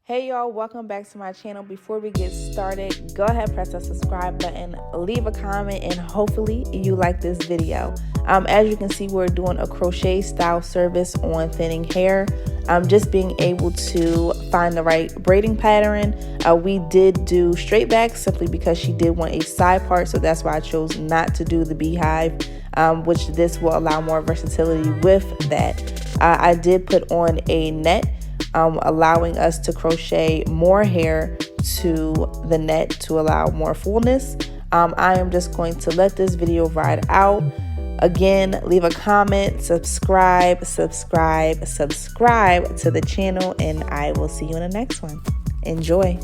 Hey y'all, welcome back to my channel. Before we get started, go ahead, press the subscribe button, leave a comment, and hopefully you like this video. As you can see, we're doing a crochet style service on thinning hair. Just being able to find the right braiding pattern. We did do straight back simply because she did want a side part, so that's why I chose not to do the beehive, which this will allow more versatility with that. I did put on a net, allowing us to crochet more hair to the net to allow more fullness. I am just going to let this video ride out. Again, leave a comment, subscribe to the channel, and I will see you in the next one. Enjoy.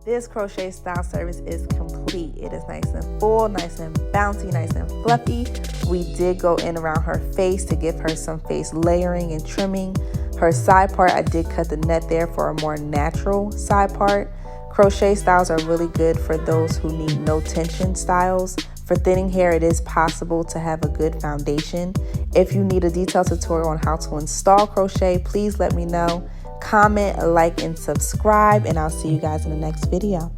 This crochet style service is complete. It is nice and full, nice and bouncy, nice and fluffy. We did go in around her face to give her some face layering and trimming. Her side part, I did cut the net there for a more natural side part. Crochet styles are really good for those who need no tension styles. For thinning hair, it is possible to have a good foundation. If you need a detailed tutorial on how to install crochet, please let me know. Comment, like, and subscribe, and I'll see you guys in the next video.